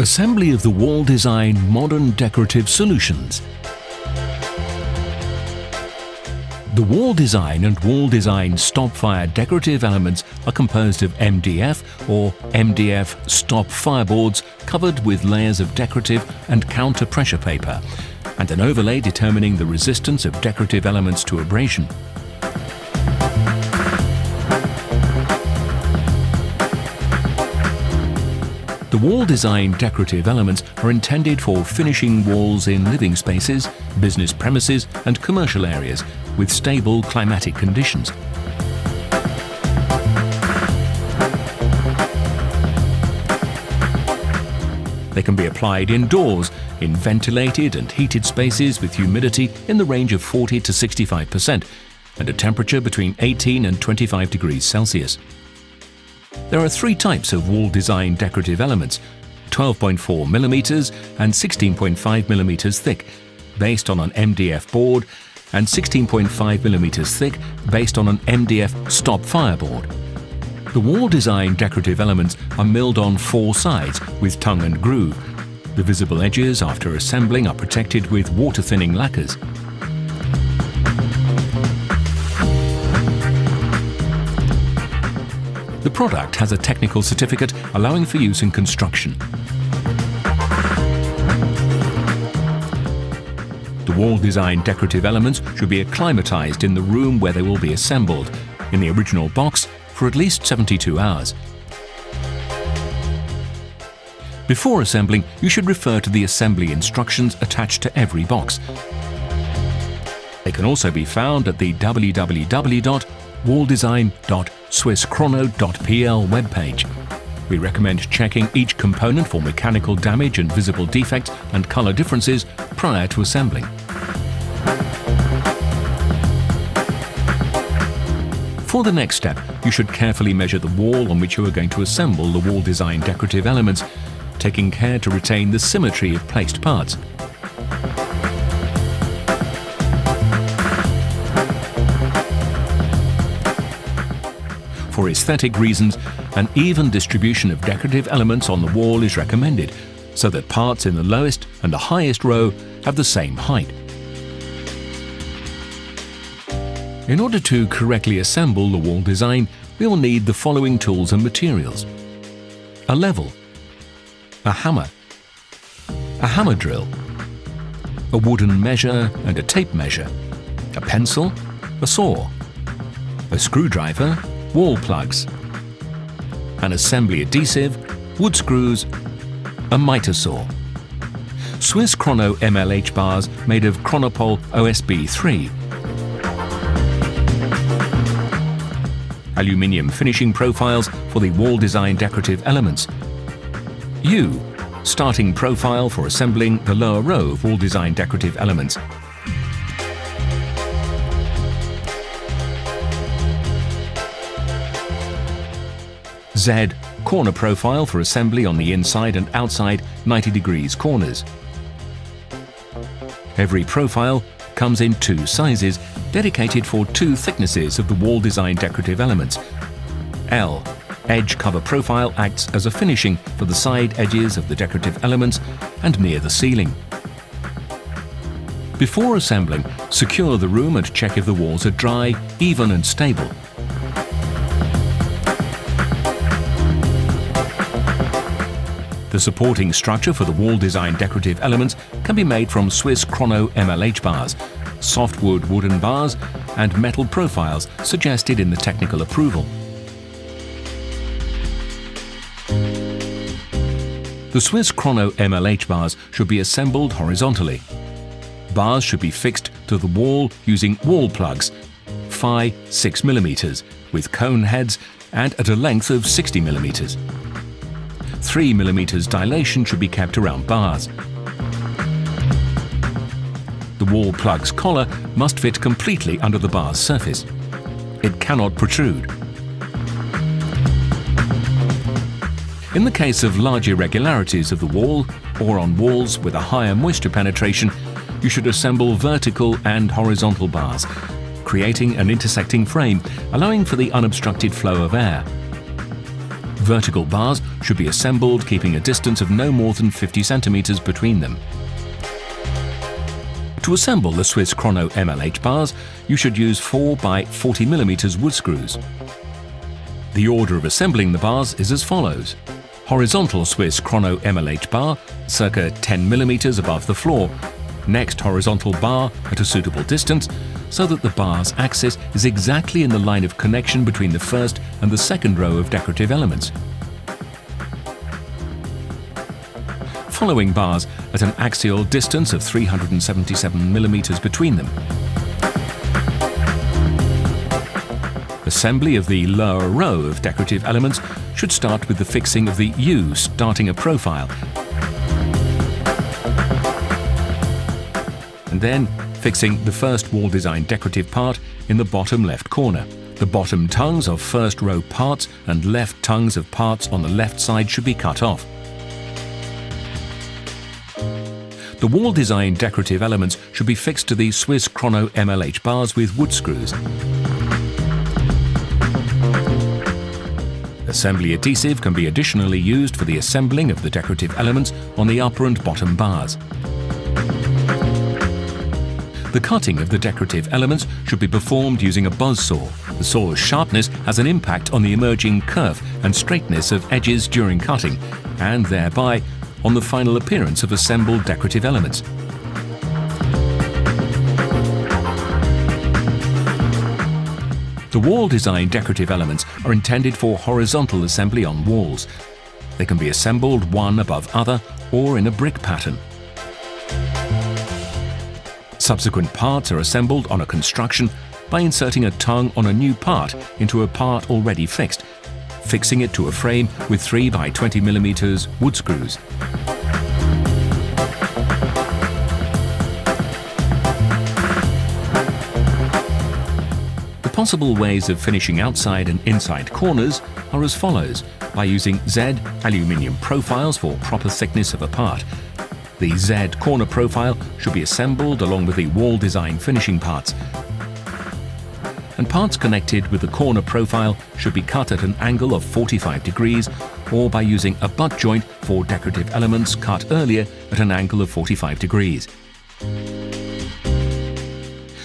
Assembly of the Walldesign modern decorative solutions. The Walldesign and Walldesign stop-fire decorative elements are composed of MDF or MDF stop fireboards covered with layers of decorative and counter pressure paper and an overlay determining the resistance of decorative elements to abrasion. The Walldesign decorative elements are intended for finishing walls in living spaces, business premises and commercial areas with stable climatic conditions. They can be applied indoors, in ventilated and heated spaces with humidity in the range of 40 to 65% and a temperature between 18 and 25 degrees Celsius. There are three types of Walldesign decorative elements, 12.4 mm and 16.5 mm thick, based on an MDF board, and 16.5 mm thick, based on an MDF stop fireboard. The Walldesign decorative elements are milled on four sides with tongue and groove. The visible edges after assembling are protected with water-thinning lacquers. The product has a technical certificate allowing for use in construction. The Walldesign decorative elements should be acclimatized in the room where they will be assembled, in the original box, for at least 72 hours. Before assembling, you should refer to the assembly instructions attached to every box. They can also be found at the www.walldesign.swisskrono.pl webpage. We recommend checking each component for mechanical damage and visible defects and color differences prior to assembling. For the next step, you should carefully measure the wall on which you are going to assemble the Walldesign decorative elements, taking care to retain the symmetry of placed parts. For aesthetic reasons, an even distribution of decorative elements on the wall is recommended, so that parts in the lowest and the highest row have the same height. In order to correctly assemble the Walldesign, we will need the following tools and materials: a level, a hammer drill, a wooden measure and a tape measure, a pencil, a saw, a screwdriver, wall plugs, an assembly adhesive, wood screws, a miter saw, SWISS KRONO MLH bars made of Chronopol OSB 3, aluminium finishing profiles for the Walldesign decorative elements, starting profile for assembling the lower row of Walldesign decorative elements, Z corner profile for assembly on the inside and outside 90 degrees corners. Every profile comes in two sizes, dedicated for two thicknesses of the Walldesign decorative elements. L edge cover profile acts as a finishing for the side edges of the decorative elements and near the ceiling. Before assembling, secure the room and check if the walls are dry, even and stable. The supporting structure for the Walldesign decorative elements can be made from SWISS KRONO MLH bars, softwood wooden bars and metal profiles suggested in the technical approval. The SWISS KRONO MLH bars should be assembled horizontally. Bars should be fixed to the wall using wall plugs, phi 6 mm, with cone heads and at a length of 60 mm. 3 mm dilation should be kept around bars. The wall plug's collar must fit completely under the bar's surface. It cannot protrude. In the case of large irregularities of the wall or on walls with a higher moisture penetration, you should assemble vertical and horizontal bars, creating an intersecting frame, allowing for the unobstructed flow of air. Vertical bars should be assembled keeping a distance of no more than 50 centimeters between them. To assemble the SWISS KRONO MLH bars, you should use 4 by 40 mm wood screws. The order of assembling the bars is as follows. Horizontal SWISS KRONO MLH bar, circa 10 mm above the floor. Next horizontal bar at a suitable distance, so that the bar's axis is exactly in the line of connection between the first and the second row of decorative elements. Following bars at an axial distance of 377 mm between them. Assembly of the lower row of decorative elements should start with the fixing of the U starting a profile, and then fixing the first Walldesign decorative part in the bottom left corner. The bottom tongues of first row parts and left tongues of parts on the left side should be cut off. The Walldesign decorative elements should be fixed to the SWISS KRONO MLH bars with wood screws. Assembly adhesive can be additionally used for the assembling of the decorative elements on the upper and bottom bars. The cutting of the decorative elements should be performed using a buzzsaw. The saw's sharpness has an impact on the emerging curve and straightness of edges during cutting, and thereby on the final appearance of assembled decorative elements. The Walldesign decorative elements are intended for horizontal assembly on walls. They can be assembled one above other or in a brick pattern. Subsequent parts are assembled on a construction by inserting a tongue on a new part into a part already fixed, fixing it to a frame with 3 by 20 mm wood screws. The possible ways of finishing outside and inside corners are as follows, by using Z aluminium profiles for proper thickness of a part. The Z corner profile should be assembled along with the Walldesign finishing parts, and parts connected with the corner profile should be cut at an angle of 45 degrees or by using a butt joint for decorative elements cut earlier at an angle of 45 degrees.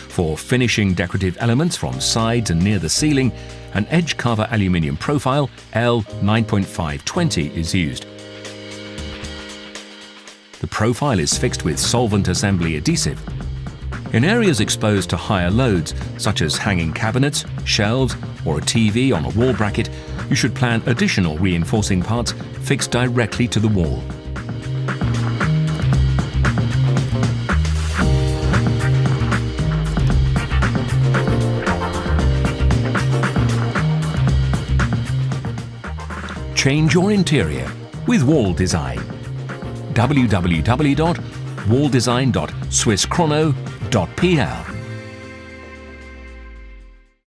For finishing decorative elements from sides and near the ceiling, an edge cover aluminium profile L 9.520 is used. The profile is fixed with solvent assembly adhesive. In areas exposed to higher loads, such as hanging cabinets, shelves, or a TV on a wall bracket, you should plan additional reinforcing parts fixed directly to the wall. Change your interior with Walldesign. www.walldesign.swisskrono.pl